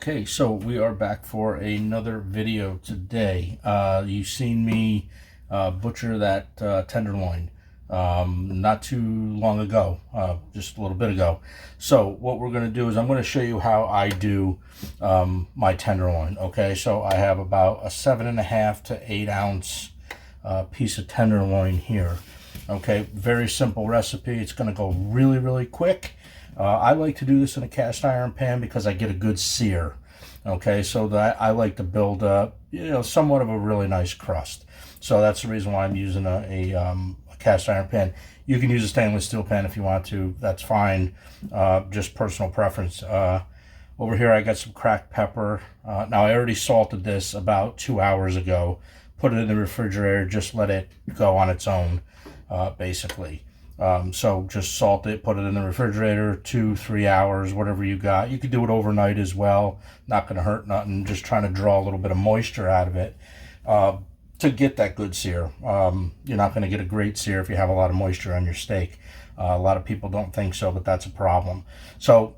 Okay, so we are back for another video today. You've seen me butcher that tenderloin not too long ago, just a little bit ago. So what we're going to do is I'm going to show you how I do my tenderloin. Okay, so I have about a 7.5 to 8 ounce piece of tenderloin here. Okay, very simple recipe. It's going to go really quick. I like to do this in a cast iron pan because I get a good sear. Okay, so that I like to build up, somewhat of a really nice crust. So that's the reason why I'm using a cast iron pan. You can use a stainless steel pan if you want to. That's fine. Just personal preference. Over here I got some cracked pepper. Now I already salted this about 2 hours ago. Put it in the refrigerator. Just let it go on its own, basically. So just salt it, put it in the refrigerator, 2-3 hours, whatever you got. You could do it overnight as well. Not going to hurt nothing. Just trying to draw a little bit of moisture out of it to get that good sear. You're not going to get a great sear if you have a lot of moisture on your steak. A lot of people don't think so, but that's a problem. So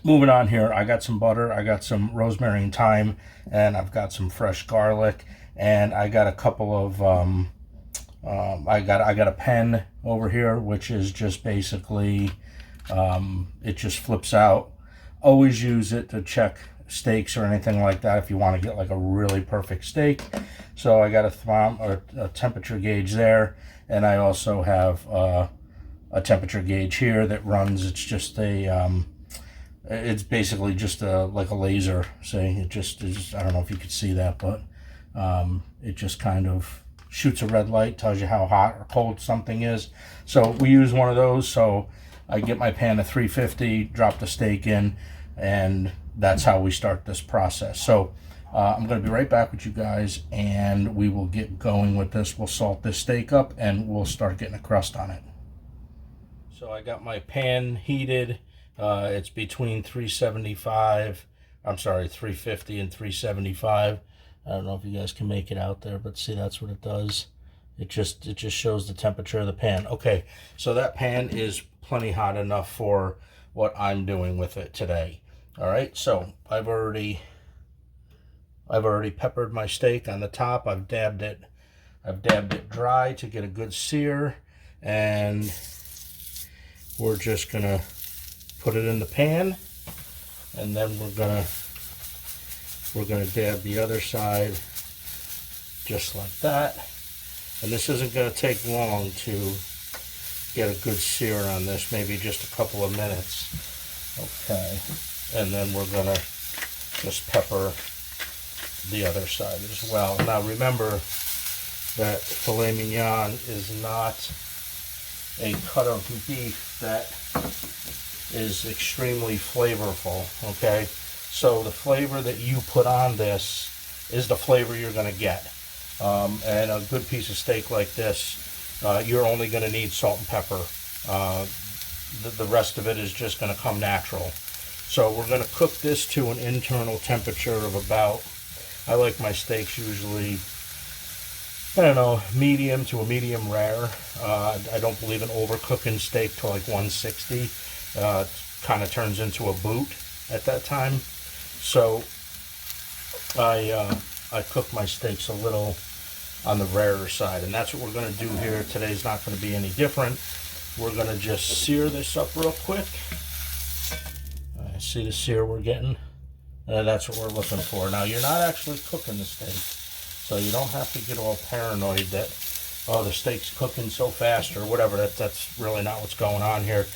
moving on here, I got some butter, I got some rosemary and thyme, and I've got some fresh garlic, and I got a couple of I got a pen over here, which is just basically it just flips out. Always use it to check steaks or anything like that if you want to get like a really perfect steak. So I got a therm or a temperature gauge there, and I also have a temperature gauge here that runs. It's just a it's basically just like a laser. See, it just I don't know if you could see that, but it just kind of shoots a red light, tells you how hot or cold something is. So we use one of those. So I get my pan to 350, drop the steak in, and that's how we start this process. So I'm going to be right back with you guys, and we will get going with this. We'll salt this steak up, and we'll start getting a crust on it. So I got my pan heated. It's between 350 and 375. I don't know if you guys can make it out there, but see, that's what it does. It just shows the temperature of the pan. Okay, so that pan is plenty hot enough for what I'm doing with it today. All right, so I've already peppered my steak on the top. I've dabbed it dry to get a good sear, and we're just gonna put it in the pan, and then we're gonna dab the other side just like that. And this isn't going to take long to get a good sear on this, maybe just a couple of minutes. Okay, and then we're going to just pepper the other side as well. Now remember that filet mignon is not a cut of beef that is extremely flavorful, okay? So the flavor that you put on this is the flavor you're going to get. And a good piece of steak like this, you're only going to need salt and pepper. The rest of it is just going to come natural. So we're going to cook this to an internal temperature of about, I like my steaks usually, I don't know, medium to a medium rare. I don't believe in overcooking steak to like 160. It kind of turns into a boot at that time. So I cook my steaks a little on the rarer side, and that's what we're going to do here. Today's not going to be any different. We're going to just sear this up real quick. See the sear we're getting? That's what we're looking for. Now, you're not actually cooking the steak, so you don't have to get all paranoid that, oh, the steak's cooking so fast or whatever. That's really not what's going on here.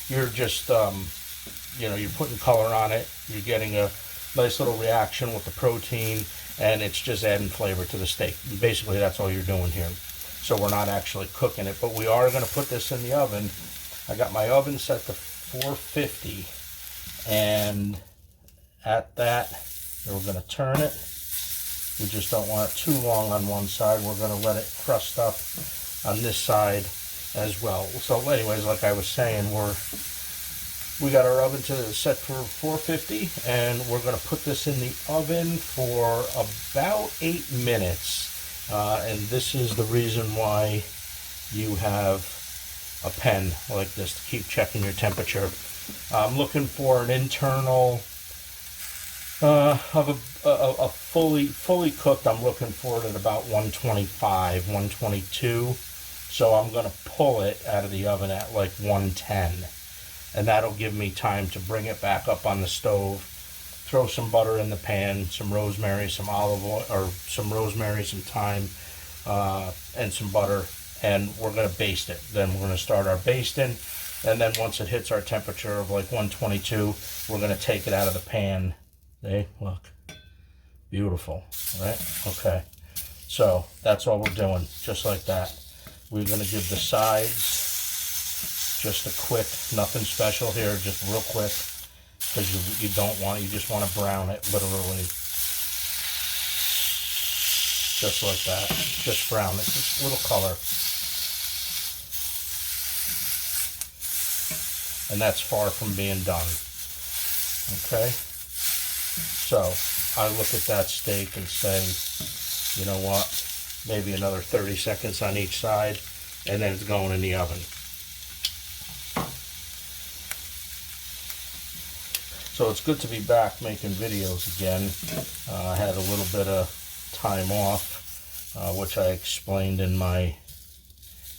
You're just, you're putting color on it. You're getting a nice little reaction with the protein, and it's just adding flavor to the steak. Basically, that's all you're doing here. So we're not actually cooking it, but we are going to put this in the oven. I got my oven set to 450, and at that, we're going to turn it. We just don't want it too long on one side. We're going to let it crust up on this side as well. So anyways, like I was saying, we got our oven set for 450, and we're going to put this in the oven for about 8 minutes. And this is the reason why you have a pen like this, to keep checking your temperature. I'm looking for an internal Of a fully cooked, I'm looking for it at about 125, 122. So I'm going to pull it out of the oven at like 110. And that'll give me time to bring it back up on the stove, throw some butter in the pan, some rosemary, some olive oil, or some rosemary, some thyme, and some butter. And we're going to baste it. Then we're going to start our basting. And then once it hits our temperature of like 122, we're going to take it out of the pan. See, look, beautiful, right? Okay, so that's all we're doing, just like that. We're going to give the sides just a quick, nothing special here, just real quick, because you don't want, you just want to brown it, literally. Just like that, just brown it, just a little color. And that's far from being done, okay? So I look at that steak and say, you know what, maybe another 30 seconds on each side, and then it's going in the oven. So it's good to be back making videos again. I had a little bit of time off, which I explained in my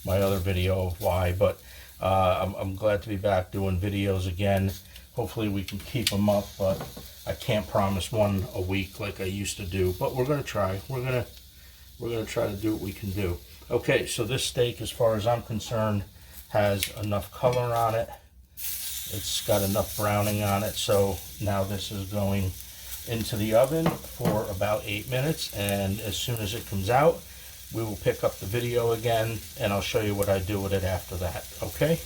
other video of why, but I'm glad to be back doing videos again. Hopefully we can keep them up, but I can't promise one a week like I used to do, but we're gonna try. We're gonna try to do what we can do. Okay, so this steak, as far as I'm concerned, has enough color on it. It's got enough browning on it, so now this is going into the oven for about 8 minutes, and as soon as it comes out, we will pick up the video again, and I'll show you what I do with it after that, okay?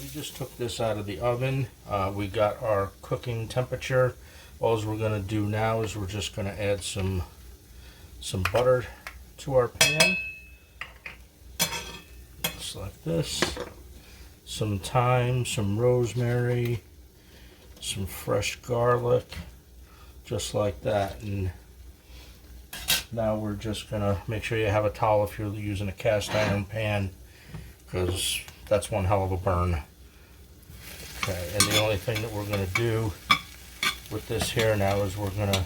We just took this out of the oven. We got our cooking temperature. All we're going to do now is we're just going to add some butter to our pan. Just like this. Some thyme, some rosemary, some fresh garlic, just like that. And now we're just going to make sure you have a towel if you're using a cast iron pan, because that's one hell of a burn. Okay, and the only thing that we're going to do with this here now is we're gonna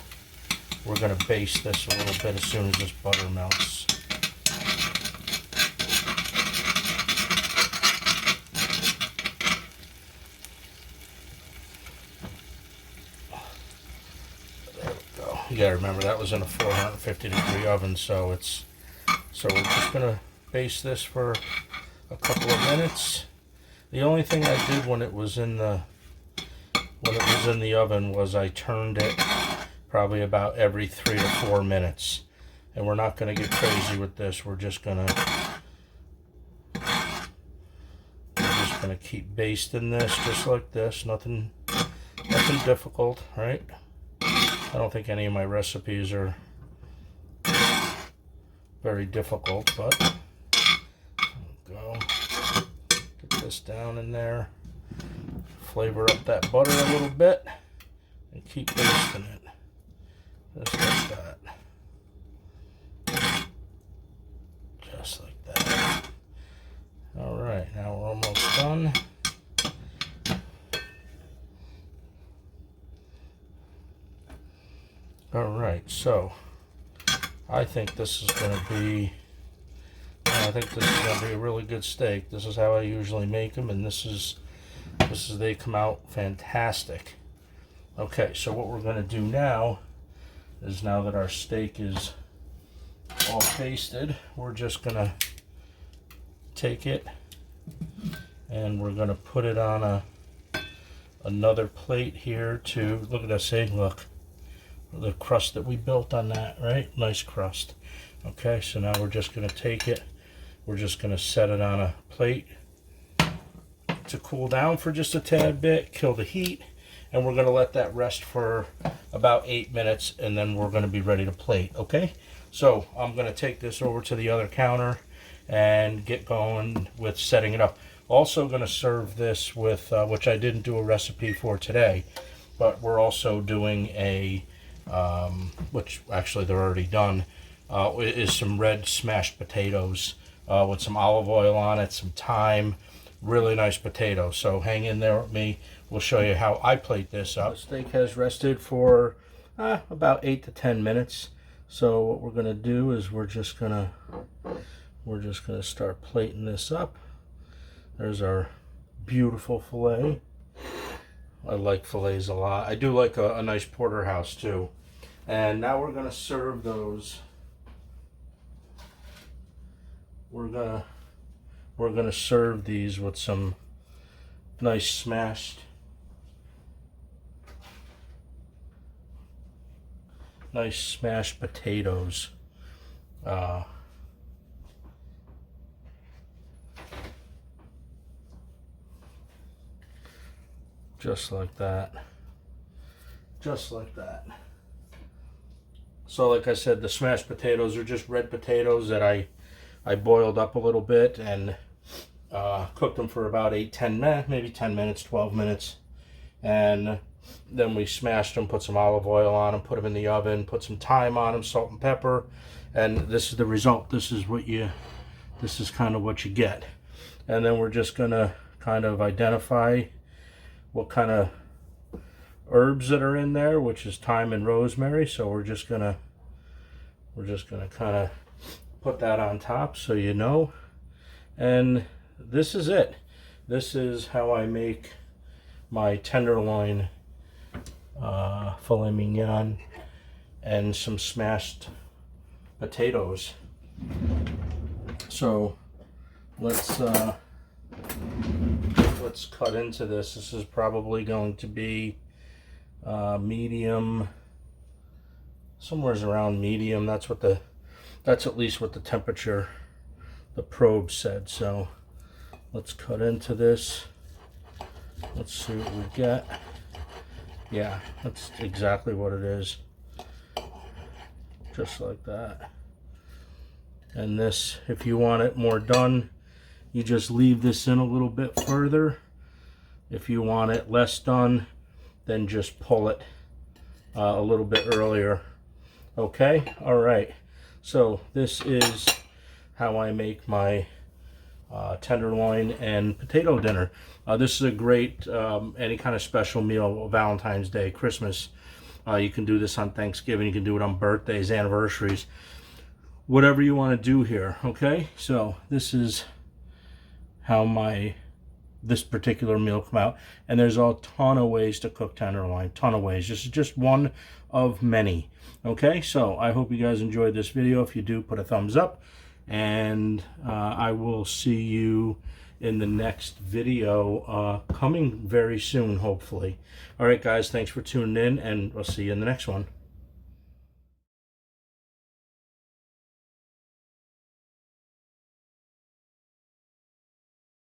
baste this a little bit as soon as this butter melts. There we go. You gotta remember that was in a 450-degree oven, so we're just gonna baste this for a couple of minutes. The only thing I did when it was in the oven was I turned it probably about every 3 to 4 minutes. And we're not going to get crazy with this. We're just going to keep basting this just like this. Nothing difficult, right? I don't think any of my recipes are very difficult, but there we go. Get this down in there. Flavor up that butter a little bit and keep basting it. Just like that. Just like that. Alright, now we're almost done. Alright, so I think this is going to be a really good steak. This is how I usually make them, and they come out fantastic. Okay, so what we're going to do now is, now that our steak is all basted, we're just going to take it and we're going to put it on another plate here to, look at that, say, look, the crust that we built on that, right? Nice crust. Okay, so now we're just going to take it, we're just going to set it on a plate to cool down for just a tad bit, kill the heat, and we're going to let that rest for about 8 minutes, and then we're going to be ready to plate, okay? So I'm going to take this over to the other counter and get going with setting it up. Also going to serve this with, which I didn't do a recipe for today, but we're also doing a, which actually they're already done, is some red smashed potatoes with some olive oil on it, some thyme, really nice potatoes. So hang in there with me. We'll show you how I plate this up. The steak has rested for about 8 to 10 minutes. So what we're gonna do is we're just gonna start plating this up. There's our beautiful filet. I like fillets a lot. I do like a nice porterhouse too. And now we're gonna serve those. We're gonna serve these with some nice smashed potatoes. Just like that. Just like that. So like I said, the smashed potatoes are just red potatoes that I boiled up a little bit and cooked them for about 8-10 minutes, maybe 10 minutes, 12 minutes. And then we smashed them, put some olive oil on them, put them in the oven, put some thyme on them, salt and pepper. And this is the result. This is kind of what you get. And then we're just gonna kind of identify what kind of herbs that are in there, which is thyme and rosemary. So we're just gonna kind of put that on top so you know. And this is it. This is how I make my tenderloin filet mignon and some smashed potatoes. So let's cut into this. This is probably going to be medium, somewhere around medium. That's at least what the temperature, the probe said. So let's cut into this. Let's see what we get. Yeah, that's exactly what it is. Just like that. And this, if you want it more done, you just leave this in a little bit further. If you want it less done, then just pull it a little bit earlier. Okay, all right. So this is how I make my tenderloin and potato dinner. This is a great, any kind of special meal, Valentine's Day, Christmas. You can do this on Thanksgiving. You can do it on birthdays, anniversaries, whatever you want to do here. Okay, so this is how this particular meal come out. And there's a ton of ways to cook tenderloin, ton of ways. This is just one of many. Okay, so I hope you guys enjoyed this video. If you do, put a thumbs up, and I will see you in the next video coming very soon, hopefully. All right, guys, thanks for tuning in, and I'll see you in the next one.